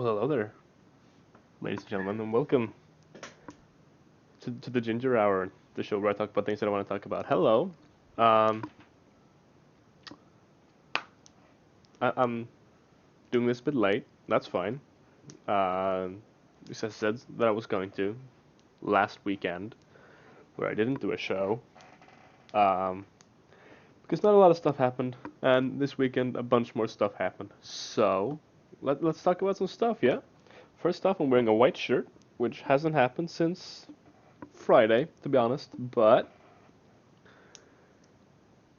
Well, hello there, ladies and gentlemen, and welcome to the Ginger Hour, the show where I talk about things that I want to talk about. Hello. Um, I'm doing this a bit late. That's fine. Because I said that I was going to last weekend, where I didn't do a show. Um, because not a lot of stuff happened, and this weekend a bunch more stuff happened. So, let's talk about some stuff, yeah? First off, I'm wearing a white shirt, which hasn't happened since Friday, to be honest, but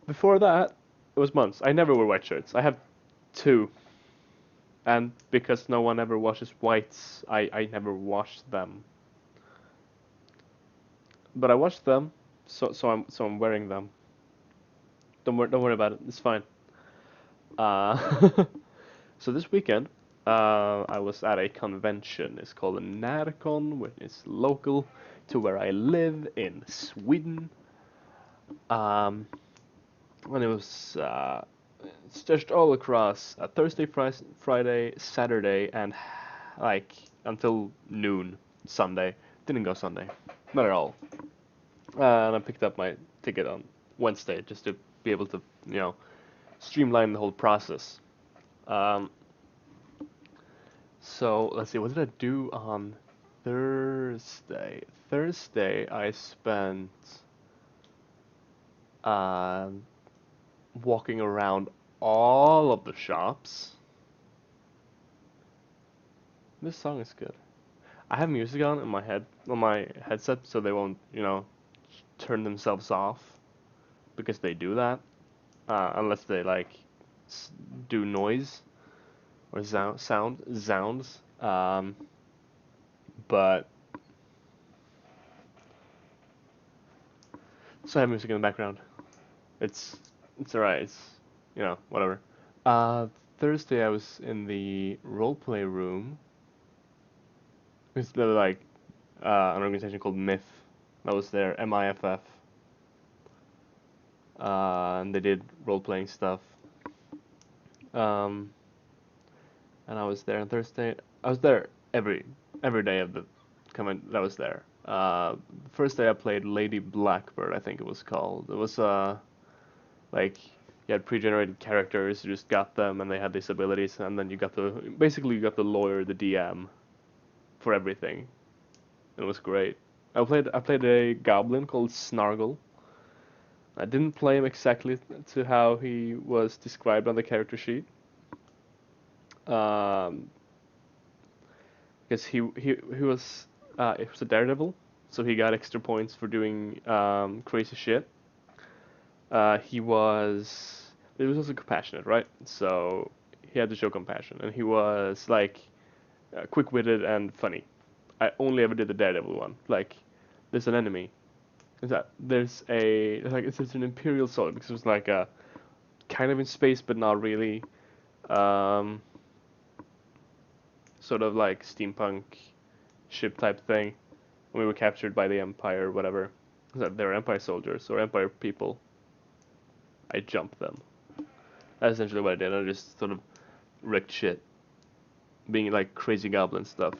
before that, it was months. I never wear white shirts. I have two, and because no one ever washes whites, I never wash them. But I wash them, so I'm wearing them. Don't worry about it. It's fine. Uh, so this weekend, I was at a convention. It's called a Närcon, which is local to where I live in Sweden. Um, and it was stretched all across Thursday, Friday, Saturday, and like until noon Sunday. Didn't go Sunday, not at all. And I picked up my ticket on Wednesday just to be able to, streamline the whole process. Um, so let's see, what did I do on Thursday? Thursday I spent uh, walking around all of the shops. This song is good. I have music on in my head on my headset so they won't, turn themselves off because they do that unless they like do noise or sounds. But so I have music in the background. It's it's alright. It's whatever. Uh, Thursday I was in the roleplay room. It's like an organization called Myth that was there, MIFF. And they did role playing stuff. Um, and I was there on Thursday. I was there every day of the comment that was there. First day I played Lady Blackbird, I think it was called. It was like you had pre-generated characters, you just got them, and they had these abilities, and then you got the lawyer, the DM, for everything. It was great. I played a goblin called Snargle. I didn't play him exactly to how he was described on the character sheet. Um, because he was a daredevil, so he got extra points for doing crazy shit. He was also compassionate, right? So he had to show compassion, and he was like quick-witted and funny. I only ever did the daredevil one. Like, there's an enemy. It's an imperial soldier because it was like a kind of in space but not really. Um, Sort of like steampunk ship type thing. We were captured by the Empire, whatever. They're Empire soldiers or Empire people. I jumped them. That's essentially what I did. I just sort of wrecked shit, being like crazy goblin stuff.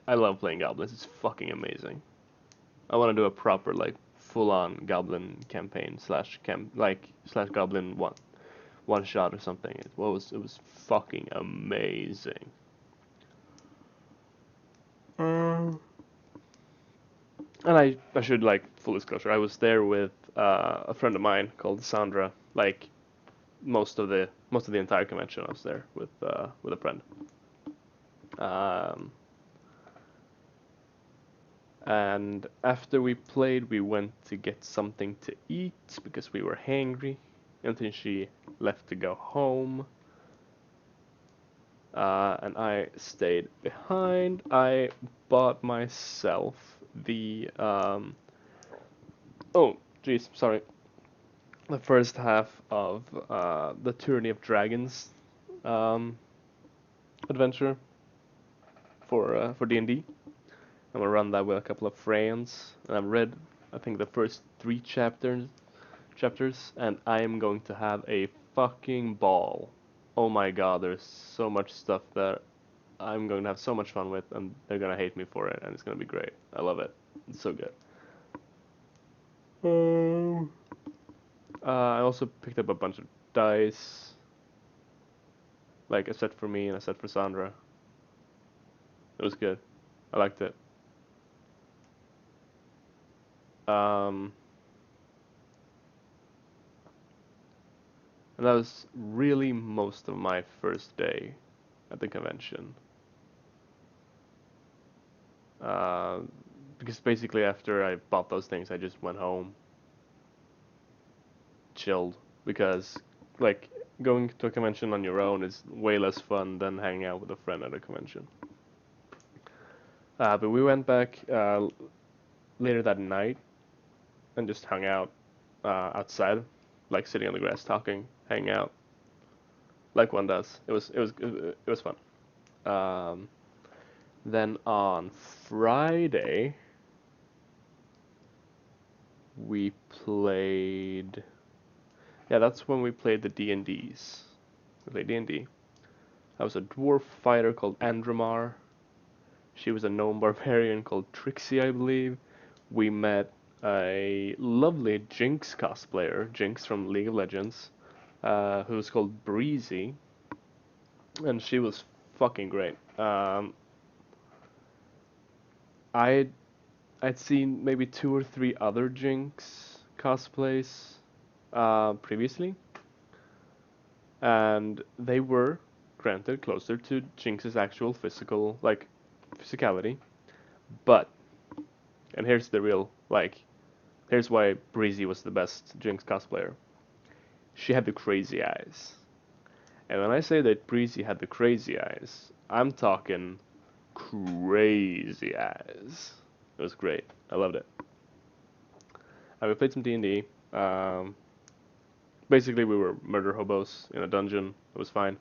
I love playing goblins. It's fucking amazing. I want to do a proper like full-on goblin campaign slash goblin one shot or something. It was fucking amazing. Um, And I should like full disclosure. I was there with a friend of mine called Sandra. Like most of the entire convention, I was there with a friend. Um, and after we played, we went to get something to eat because we were hangry. And then she left to go home. And I stayed behind. I bought myself the oh, jeez, sorry. The first half of the Tyranny of Dragons um, adventure for D&D. I'm gonna run that with a couple of friends, and I've read I think the first three chapters, and I am going to have a fucking ball. oh my god, there's so much stuff that I'm going to have so much fun with, and they're gonna hate me for it, and it's gonna be great. I love it. It's so good. Um, I also picked up a bunch of dice, like a set for me and a set for Sandra. It was good. I liked it. Um, and that was really most of my first day at the convention. Uh, because basically after I bought those things, I just went home, chilled, because like going to a convention on your own is way less fun than hanging out with a friend at a convention. But we went back later that night and just hung out outside, like sitting on the grass talking, hanging out, like one does. It was fun. Um, then on Friday we played. Yeah, that's when we played the D&Ds. We played D&D. I was a dwarf fighter called Andromar. She was a gnome barbarian called Trixie, I believe. We met a lovely Jinx cosplayer, Jinx from League of Legends, who was called Breezy, and she was fucking great. I'd I'd seen maybe two or three other Jinx cosplays previously, and they were granted closer to Jinx's actual physical physicality, but and here's the real here's why Breezy was the best Jinx cosplayer. She had the crazy eyes. And when I say that Breezy had the crazy eyes, I'm talking crazy eyes. It was great. I loved it. We played some D&D. Basically, we were murder hobos in a dungeon. It was fine.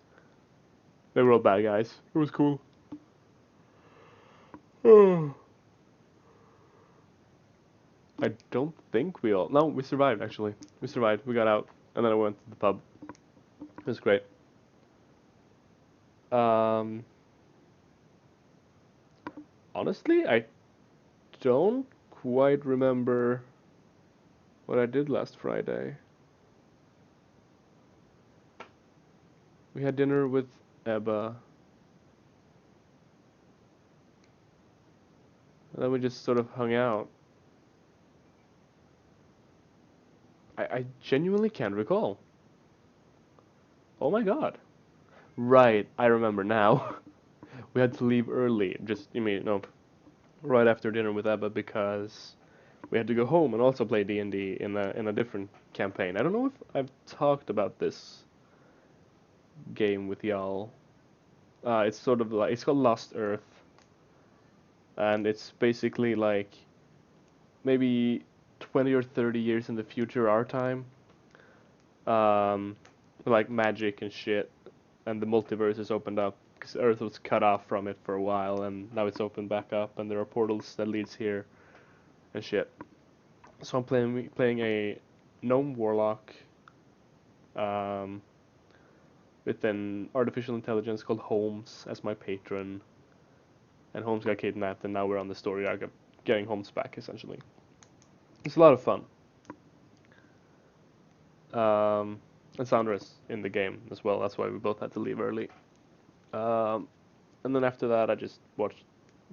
They were all bad guys. It was cool. I don't think we all. No, we survived actually. We survived. We got out, and then I went to the pub. It was great. Um, Honestly, I don't quite remember what I did last Friday. We had dinner with Ebba, and then we just sort of hung out. I genuinely can't recall. Oh my god. Right, I remember now. We had to leave early, just, you mean, no, right after dinner with Ebba because we had to go home and also play D&D in a different campaign. I don't know if I've talked about this game with y'all. It's sort of like, it's called Lost Earth, and it's basically like maybe 20 or 30 years in the future our time. Um, like magic and shit, and the multiverse is opened up because Earth was cut off from it for a while, and now it's opened back up, and there are portals that leads here and shit. So I'm playing a gnome warlock, um, with an artificial intelligence called Holmes as my patron, and Holmes got kidnapped, and now we're on the story arc of getting Holmes back essentially. It's a lot of fun. And Sandra's in the game as well. That's why we both had to leave early. Um, and then after that, I just watched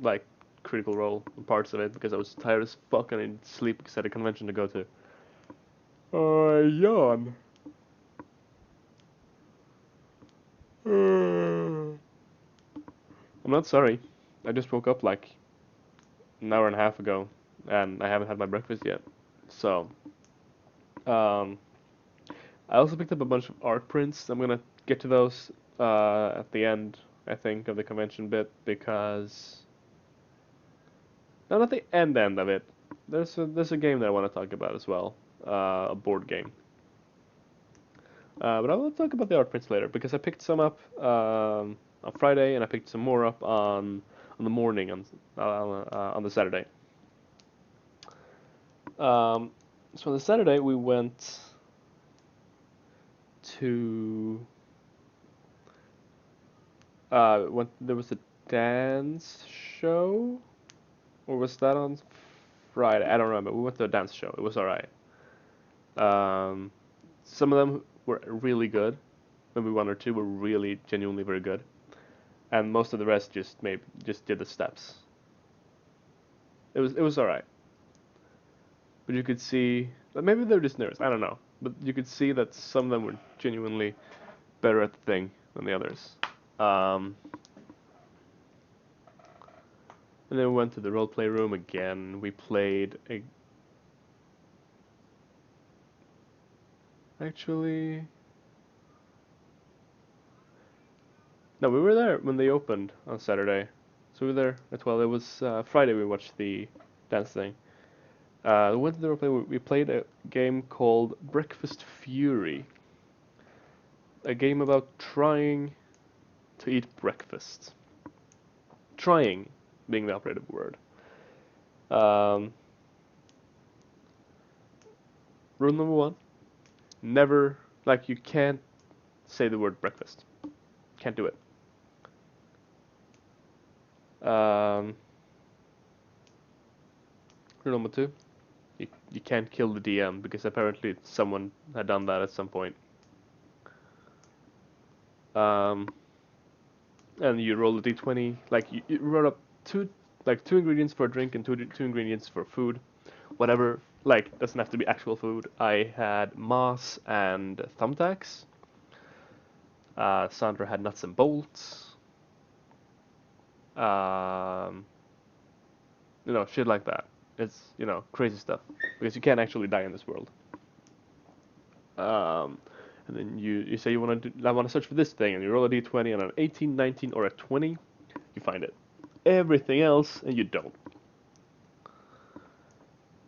like Critical Role and parts of it because I was tired as fuck and I didn't sleep because I had a convention to go to. Yawn. I'm not sorry. I just woke up like an hour and a half ago, and I haven't had my breakfast yet. So, um, I also picked up a bunch of art prints. I'm gonna get to those at the end, I think, of the convention bit because no, not the end of it. There's a game that I want to talk about as well, a board game. But I will talk about the art prints later because I picked some up on Friday and I picked some more up on the morning on the Saturday. Um, so on the Saturday we went to There was a dance show, or was that on Friday? I don't remember. We went to a dance show. It was alright. Um, some of them were really good. Maybe one or two were really genuinely very good, and most of the rest just did the steps. It was alright, but you could see maybe they're just nervous. I don't know, but you could see that some of them were genuinely better at the thing than the others. Um, and then we went to the roleplay room again. We played a actually no, we were there when they opened on Saturday, so we were there at 12. It was Friday we watched the dance thing. We went to the roleplay. We played a game called Breakfast Fury, a game about trying to eat breakfast. Trying being the operative word. Um, Rule number one: never you can't say the word breakfast. Can't do it. Um, Rule number two: you can't kill the DM because apparently someone had done that at some point. Um, and you roll a d20. You roll up two ingredients for a drink and two ingredients for food, whatever. Doesn't have to be actual food. I had moss and thumbtacks. Sandra had nuts and bolts. Um, shit like that. It's crazy stuff because you can't actually die in this world. Um, and then you say I want to search for this thing, and you roll a d20, and an 18, 19, or a 20, you find it. Everything else, and you don't.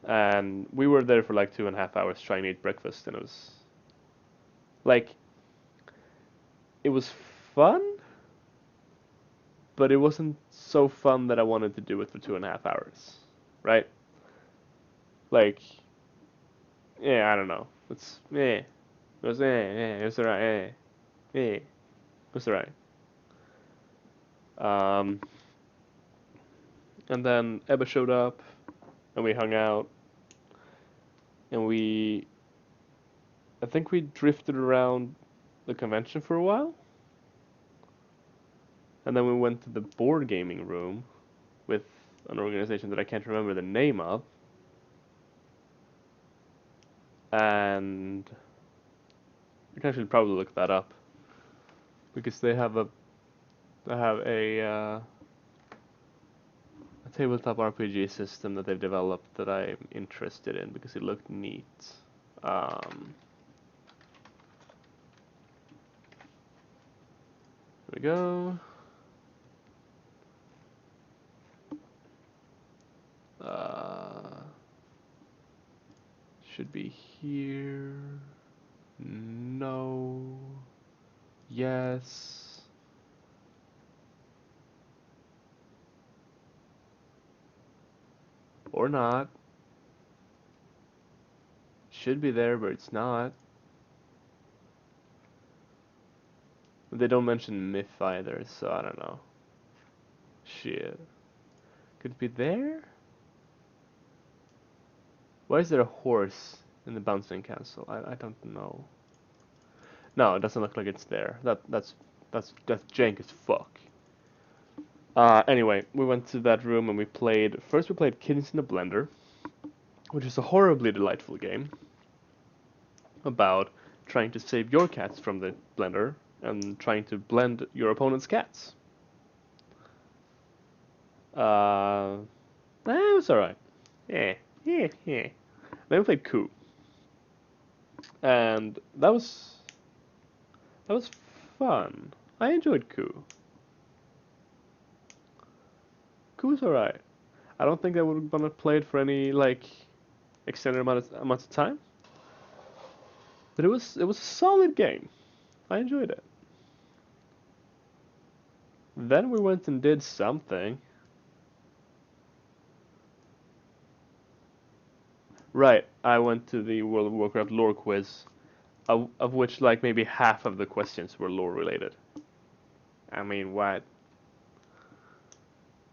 And we were there for like 2.5 hours trying to eat breakfast, and like it was fun, but it wasn't so fun that I wanted to do it for 2.5 hours, right? Like, yeah, I don't know. It was alright, it was alright. Um, and then Ebba showed up, and we hung out, and I think we drifted around the convention for a while, and then we went to the board gaming room with an organization that I can't remember the name of, and you can actually probably look that up because they have a tabletop RPG system that they've developed that I'm interested in because it looked neat. Um, here we go. Uh, should be here. No. Yes. Or not. Should be there, but it's not. They don't mention myth either, so I don't know. Shit. Could it be there? Why is there a horse in the bouncing castle? I don't know. No, it doesn't look like it's there. That's jank as fuck. Anyway, we went to that room and we played. First, we played Kittens in a Blender, which is a horribly delightful game about trying to save your cats from the blender and trying to blend your opponent's cats. Uh, it was alright. Yeah, yeah, yeah. Then we played Coup, and that was fun. I enjoyed Coup. Coup was alright. I don't think I would want to play it for any extended amounts of time, but it was a solid game. I enjoyed it. Then we went and did something. Right, I went to the World of Warcraft lore quiz, of which maybe half of the questions were lore related. I mean, what?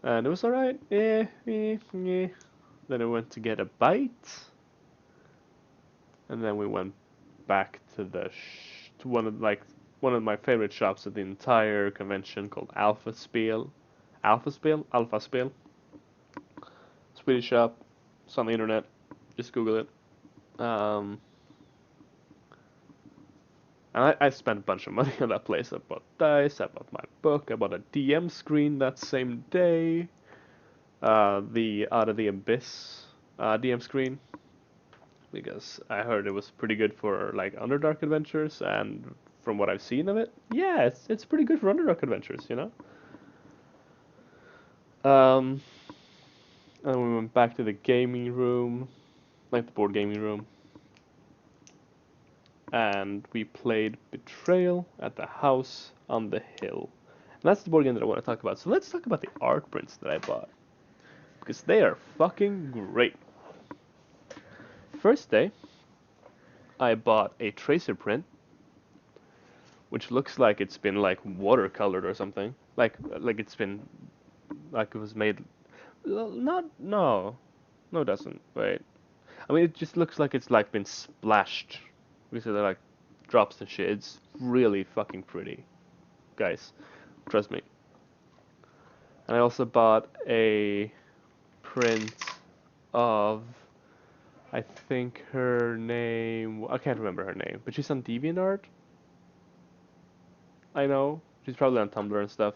And it was alright. Yeah. Then I went to get a bite, and then we went back to to one of my favorite shops at the entire convention called Alpha Spiel. Swedish shop. It's on the internet. Just Google it. Um, and I spent a bunch of money on that place. I bought dice. I bought my book. I bought a DM screen that same day. The Out of the Abyss DM screen, because I heard it was pretty good for like Underdark adventures, and from what I've seen of it, yeah, it's pretty good for Underdark adventures, you know. Um, and we went back to the gaming room, like the board gaming room, and we played Betrayal at the House on the Hill. And that's the board game that I want to talk about. So let's talk about the art prints that I bought, because they are fucking great. First day, I bought a tracer print, which looks like it's been like watercolored or something. Like it's been like it was made. Not no, it doesn't. Wait, I mean it just looks like it's like been splashed because of the like drops and shit. It's really fucking pretty, guys. Trust me. And I also bought a print of, I think her name. I can't remember her name, but she's on DeviantArt. I know she's probably on Tumblr and stuff.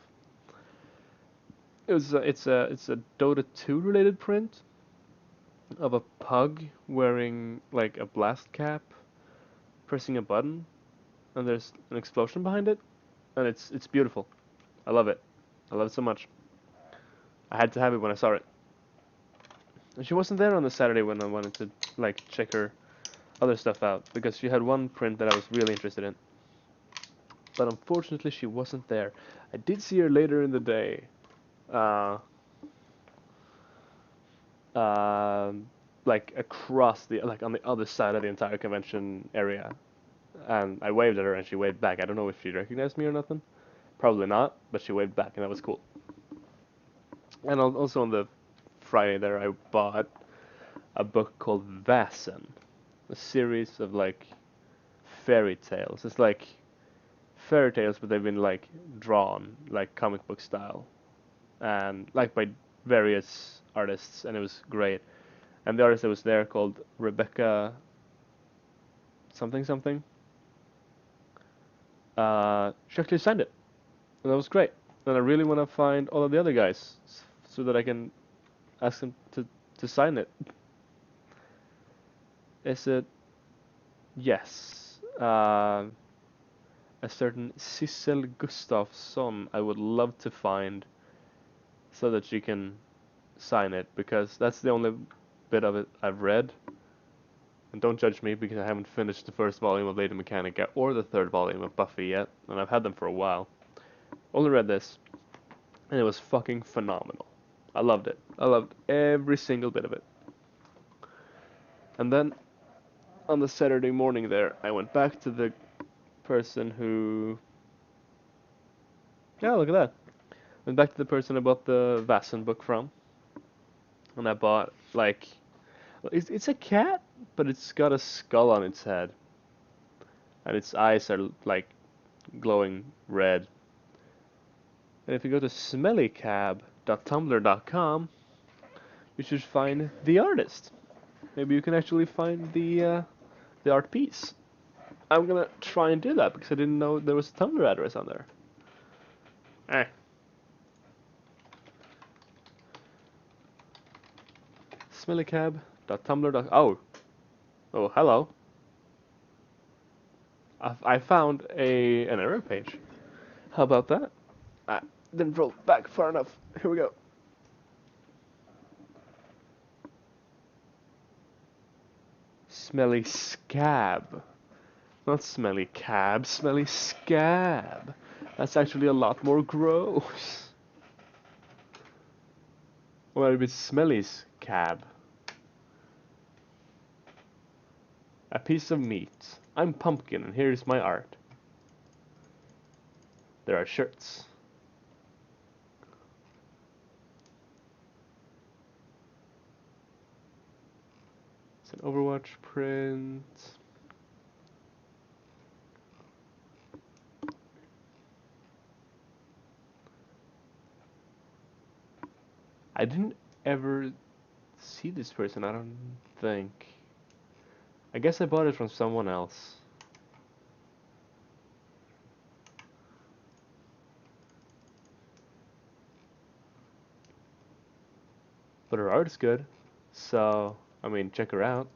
It's a Dota 2 related print of a pug wearing like a blast cap, pressing a button, and there's an explosion behind it, and it's beautiful. I love it. I love it so much. I had to have it when I saw it. And she wasn't there on the Saturday when I wanted to like check her other stuff out, because she had one print that I was really interested in. But unfortunately she wasn't there. I did see her later in the day. Uh, um, like across the like on the other side of the entire convention area, and I waved at her and she waved back. I don't know if she recognized me or nothing. Probably not, but she waved back and that was cool. And also on the Friday there, I bought a book called Vasen, a series of like fairy tales. It's like fairy tales, but they've been like drawn like comic book style, and like by various artists, and it was great. And the artist that was there called Rebecca something something. She actually signed it, and that was great. And I really want to find all of the other guys so that I can ask them to sign it. Is it yes? A certain Sissel Gustafsson I would love to find so that she can sign it, because that's the only bit of it I've read. And don't judge me because I haven't finished the first volume of Lady Mechanica or the third volume of Buffy yet, and I've had them for a while. Only read this, and it was fucking phenomenal. I loved it. I loved every single bit of it. And then on the Saturday morning there, I went back to the person who... Yeah, look at that. Went back to the person I bought the Vassen book from, and I bought, like... It's a cat, but it's got a skull on its head. And its eyes are, like, glowing red. And if you go to smellycab.tumblr.com, you should find the artist. Maybe you can actually find the art piece. I'm gonna try and do that because I didn't know there was a Tumblr address on there. Eh. Smellycab.tumblr.com. Oh, hello. I found an error page. How about that? I didn't roll back far enough. Here we go. Smelly scab. Not smelly cab, smelly scab. That's actually a lot more gross. Or maybe it's smelly's cab. A piece of meat. I'm Pumpkin and here's my art. There are shirts. It's an Overwatch print. I didn't ever see this person, I don't think. I guess I bought it from someone else. But her art is good. So, I mean, check her out.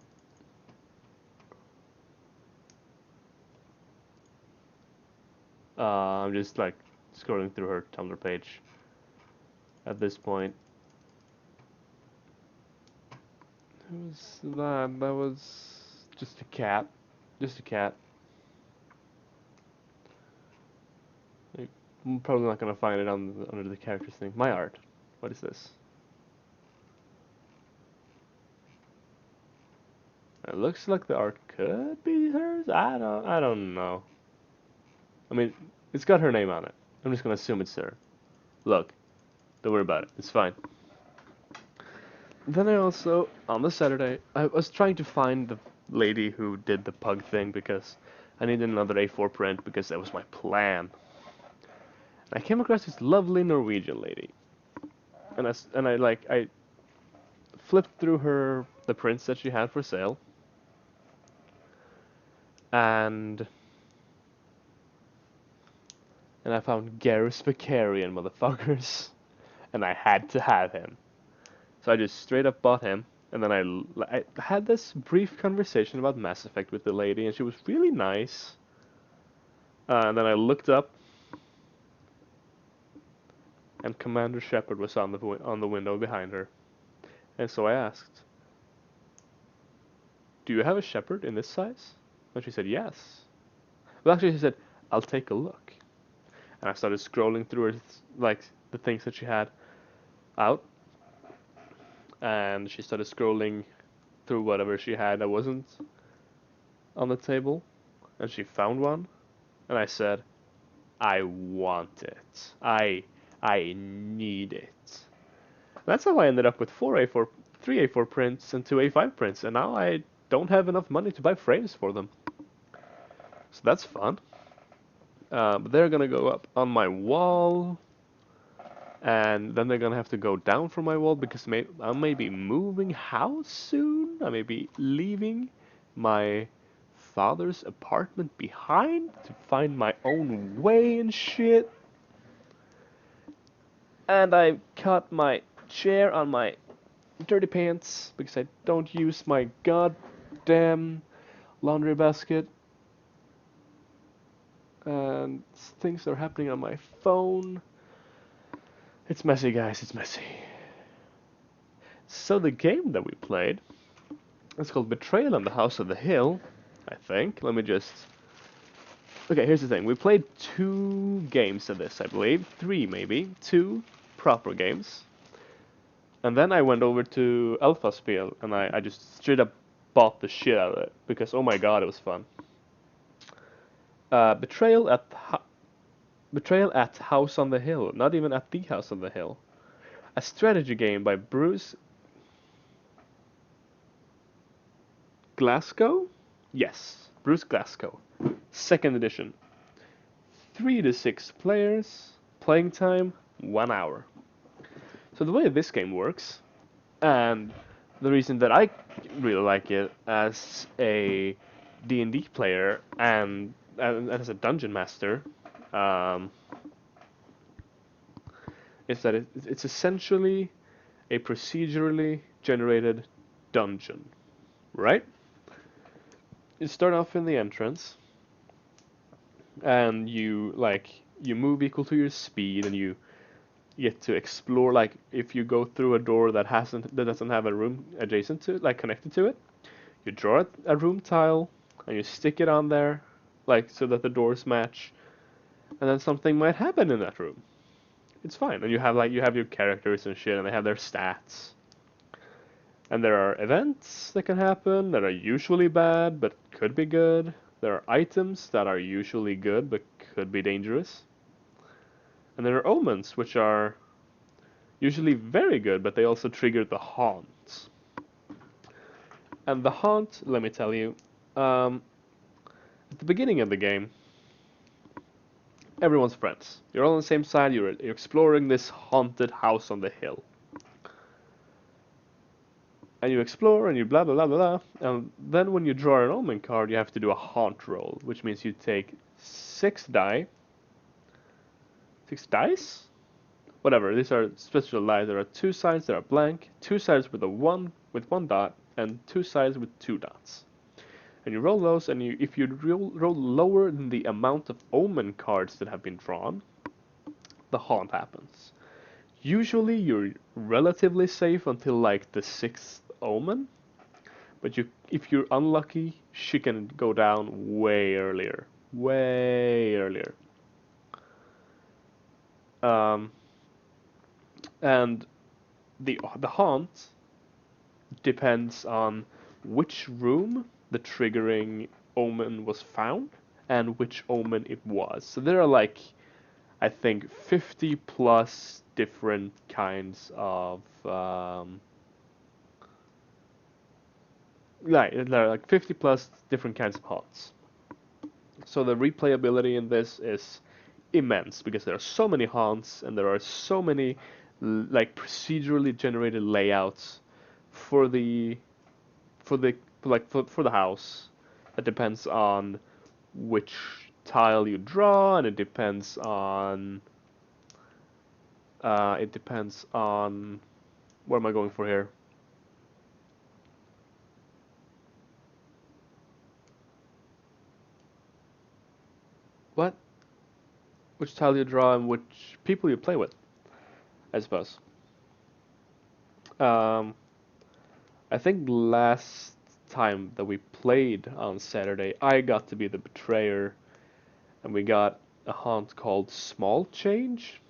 I'm just like scrolling through her Tumblr page at this point. Who was that? That was just a cat. Just a cat. Like, I'm probably not gonna find it under the characters thing. My art. What is this? It looks like the art could be hers. I don't know. I mean, it's got her name on it. I'm just gonna assume it's her. Look, don't worry about it. It's fine. Then I also, on the Saturday, I was trying to find the lady who did the pug thing because I needed another A4 print because that was my plan. And I came across this lovely Norwegian lady, and I flipped through the prints that she had for sale, and I found Garrus Vakarian, motherfuckers, and I had to have him. So I just straight up bought him, and then I had this brief conversation about Mass Effect with the lady, and she was really nice. And then I looked up, and Commander Shepard was on the window behind her. And so I asked, "Do you have a Shepard in this size?" And she said, "Yes." Well, actually, she said, "I'll take a look." And I started scrolling through her, like the things that she had out, and she started scrolling through whatever she had that wasn't on the table, and she found one, and I said, "I want it. I need it." That's how I ended up with 3 A4 prints and 2 A5 prints, and now I don't have enough money to buy frames for them. So that's fun. But they're gonna go up on my wall, and then they're gonna have to go down from my wall because I may be moving house soon. I may be leaving my father's apartment behind to find my own way and shit. And I cut my chair on my dirty pants because I don't use my goddamn laundry basket. And things are happening on my phone. It's messy, guys, it's messy. So the game that we played, it's called Betrayal on the House of the Hill, I think. Let me just... Okay, here's the thing. We played 2 games of this, I believe. 3, maybe. 2 proper games. And then I went over to Alpha Spiel, and I just straight up bought the shit out of it. Because, oh my god, it was fun. Betrayal at House on the Hill. Not even at the House on the Hill. A strategy game by Bruce Glasgow? Yes, Bruce Glasgow. 2nd edition. 3 to 6 players. Playing time, 1 hour. So the way this game works, and the reason that I really like it as a D&D player and as a dungeon master, is that it's essentially a procedurally generated dungeon, right? You start off in the entrance, and you move equal to your speed, and you get to explore. Like if you go through a door that doesn't have a room adjacent to it, like connected to it, you draw a room tile and you stick it on there, like so that the doors match, and then something might happen in that room. It's fine, and you have your characters and shit, and they have their stats. And there are events that can happen that are usually bad but could be good. There are items that are usually good but could be dangerous. And there are omens which are usually very good, but they also trigger the haunts. And the haunt, let me tell you, um, at the beginning of the game, everyone's friends. You're all on the same side. You're exploring this haunted house on the hill, and you explore and you blah blah blah blah blah. And then when you draw an omen card, you have to do a haunt roll, which means you take 6 die, 6 dice, whatever. These are special dice. There are 2 sides that are blank, 2 sides with a one with 1 dot, and 2 sides with 2 dots. And you roll those, and if you roll lower than the amount of omen cards that have been drawn, the haunt happens. Usually you're relatively safe until like the 6th omen, but if you're unlucky, she can go down way earlier. Way earlier. Um, and the haunt depends on which room the triggering omen was found and which omen it was. So there are like, I think, 50 plus different kinds of there are like 50 plus different kinds of haunts. So the replayability in this is immense because there are so many haunts and there are so many like procedurally generated layouts for the for the for the house. It depends on which tile you draw, and it depends on what am I going for here? What? Which tile you draw and which people you play with, I suppose. Um, I think last time that we played on Saturday, I got to be the betrayer, and we got a haunt called Small Change.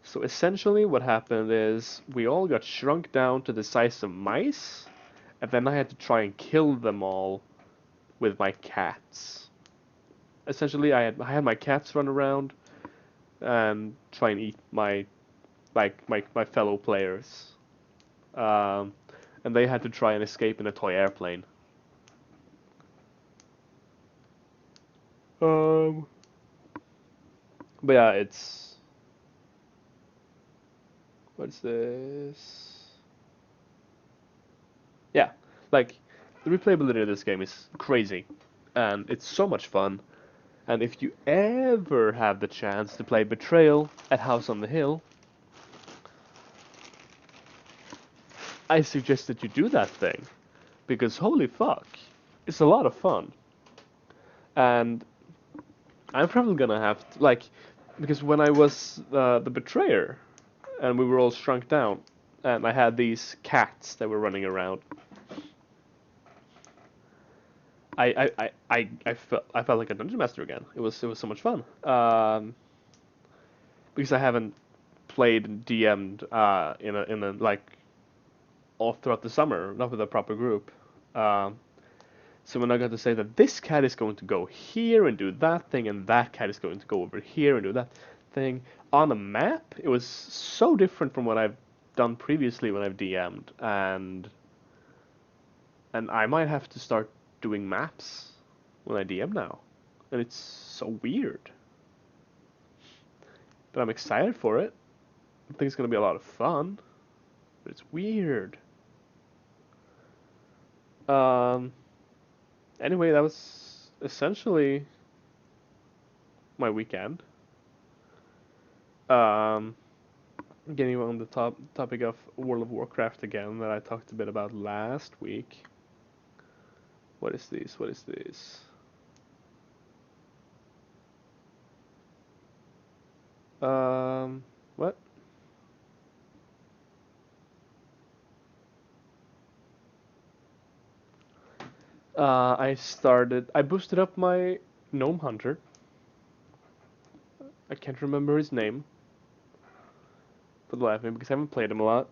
So essentially, what happened is we all got shrunk down to the size of mice, and then I had to try and kill them all with my cats. Essentially, I had my cats run around and try and eat my fellow players, um, and they had to try and escape in a toy airplane. Um, but yeah, it's what's this? Yeah, like the replayability of this game is crazy, and it's so much fun. And if you ever have the chance to play Betrayal at House on the Hill, I suggest that you do that thing because holy fuck, it's a lot of fun. And I'm probably gonna have to, like, because when I was the betrayer and we were all shrunk down, and I had these cats that were running around, I felt like a dungeon master again. It was so much fun. Because I haven't played and DM'd in a like all throughout the summer, not with a proper group. Um, so when I got to say that this cat is going to go here and do that thing, and that cat is going to go over here and do that thing on a map, it was so different from what I've done previously when I've DM'd, and I might have to start doing maps when I DM now, and it's so weird, but I'm excited for it. I think it's gonna be a lot of fun, but it's weird. Um. Anyway, that was essentially my weekend. Um, Getting on the topic of World of Warcraft again that I talked a bit about last week. What is this? What is this? What? I boosted up my Gnome Hunter. I can't remember his name for the life of me because I haven't played him a lot.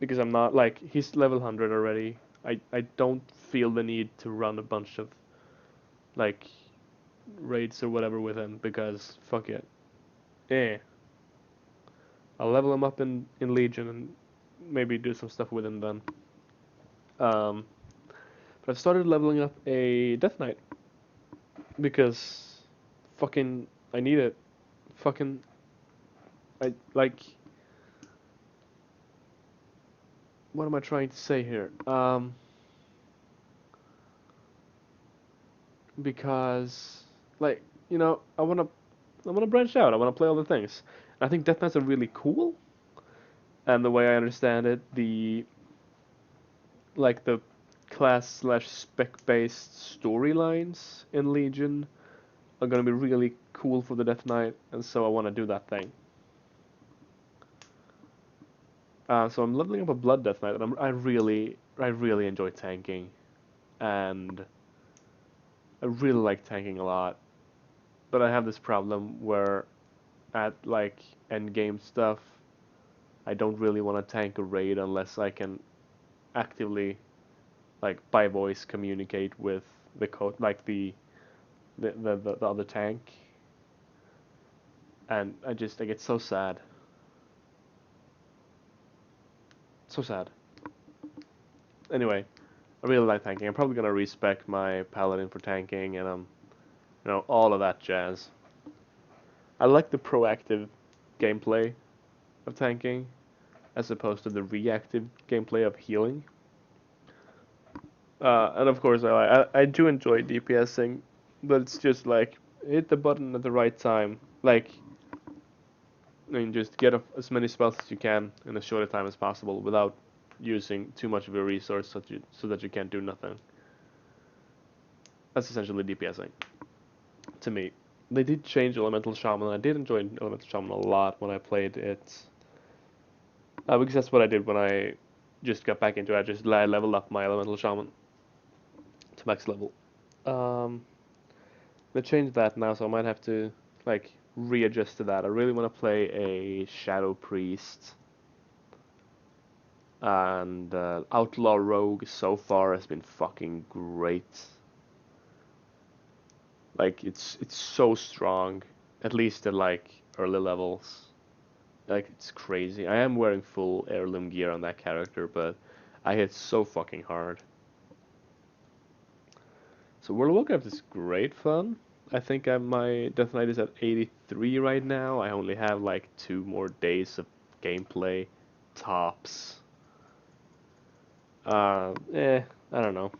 Because I'm not, like, he's level 100 already. I don't feel the need to run a bunch of, like, raids or whatever with him because fuck it. Eh. I'll level him up in Legion and maybe do some stuff with him then. Um, I've started leveling up a Death Knight because fucking I need it. Fucking I like what am I trying to say here? Because like I wanna branch out. I wanna play other things. I think Death Knights are really cool, and the way I understand it, the class slash spec based storylines in Legion are gonna be really cool for the Death Knight, and so I want to do that thing. So I'm leveling up a Blood Death Knight, and I really enjoy tanking, and I really like tanking a lot. But I have this problem where at like end game stuff, I don't really want to tank a raid unless I can actively like by voice communicate with the code like the other tank, and I get so sad, so sad. Anyway, I really like tanking. I'm probably gonna respec my paladin for tanking and all of that jazz. I like the proactive gameplay of tanking as opposed to the reactive gameplay of healing. And of course, I do enjoy DPSing, but it's just like hit the button at the right time. Like, I mean, just get as many spells as you can in as short a time as possible without using too much of your resource so that you can't do nothing. That's essentially DPSing to me. They did change Elemental Shaman. I did enjoy Elemental Shaman a lot when I played it, because that's what I did when I just got back into it. I just leveled up my Elemental Shaman to max level. Um, they changed that now, so I might have to like readjust to that. I really want to play a Shadow Priest, and Outlaw Rogue so far has been fucking great. Like it's so strong, at least at like early levels. Like it's crazy. I am wearing full heirloom gear on that character, but I hit so fucking hard. So World of Warcraft is great fun. I think my Death Knight is at 83 right now. I only have like 2 more days of gameplay, tops. I don't know.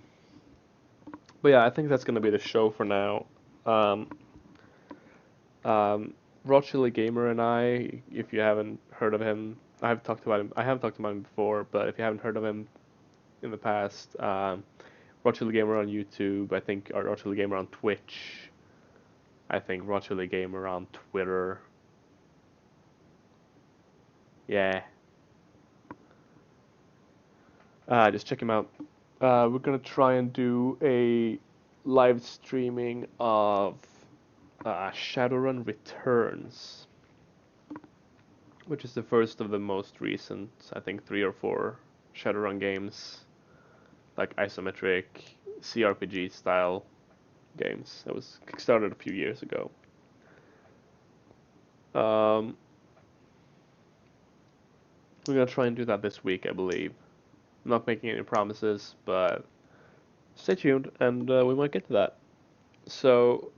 But yeah, I think that's gonna be the show for now. Um, Raw Chili Gamer and I, if you haven't heard of him, I've talked about him. I haven't talked about him before, but if you haven't heard of him in the past, Raw Chili Gamer on YouTube, I think, or Raw Chili Gamer on Twitch, I think Raw Chili Gamer on Twitter. Yeah, just check him out. We're gonna try and do a live streaming of Shadowrun Returns, which is the first of the most recent, I think, 3 or 4 Shadowrun games, like isometric CRPG style games. That was kickstarted a few years ago. Um, we're gonna try and do that this week, I believe. I'm not making any promises, but stay tuned, and we might get to that. So,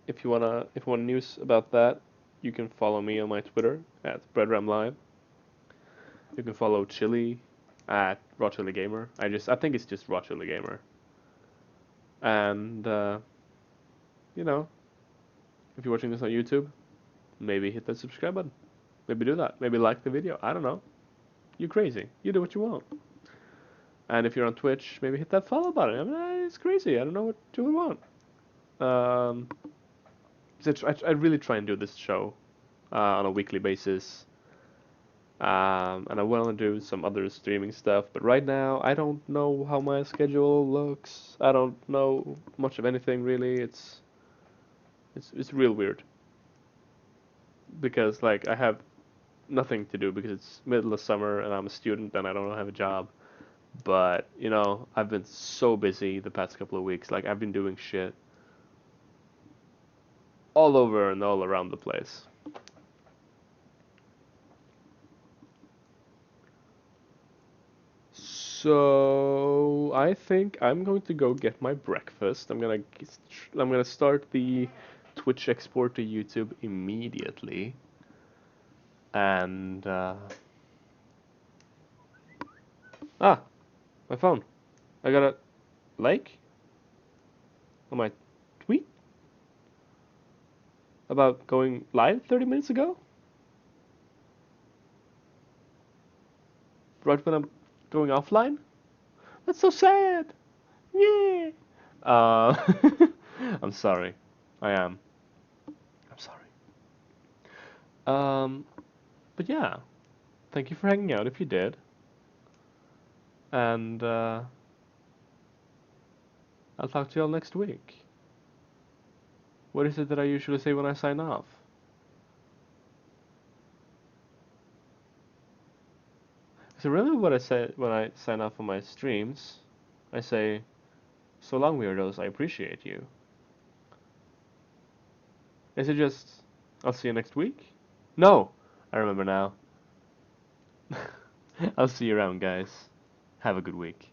if you want news about that, you can follow me on my Twitter at BreadRamLive. You can follow Chili at RawChiliGamer. I think it's just RawChiliGamer. And you know, if you're watching this on YouTube, maybe hit that subscribe button. Maybe do that. Maybe like the video. I don't know. You're crazy. You do what you want. And if you're on Twitch, maybe hit that follow button. I mean, it's crazy. I don't know what you would want. Um, I really try and do this show on a weekly basis. And I want to do some other streaming stuff, but right now I don't know how my schedule looks. I don't know much of anything really. It's real weird because like I have nothing to do because it's middle of summer and I'm a student and I don't have a job. But I've been so busy the past couple of weeks. Like I've been doing shit all over and all around the place. So So I think I'm going to go get my breakfast. I'm gonna start the Twitch export to YouTube immediately. And ah, my phone. I got a like on my tweet about going live 30 minutes ago, right when I'm going offline. That's so sad. Yeah. Uh, I'm sorry. I am. I'm sorry. Um, but yeah, thank you for hanging out if you did. And I'll talk to y'all next week. What is it that I usually say when I sign off? Is it really what I say when I sign off on my streams? I say, so long, weirdos, I appreciate you. Is it just, I'll see you next week? No! I remember now. I'll see you around, guys. Have a good week.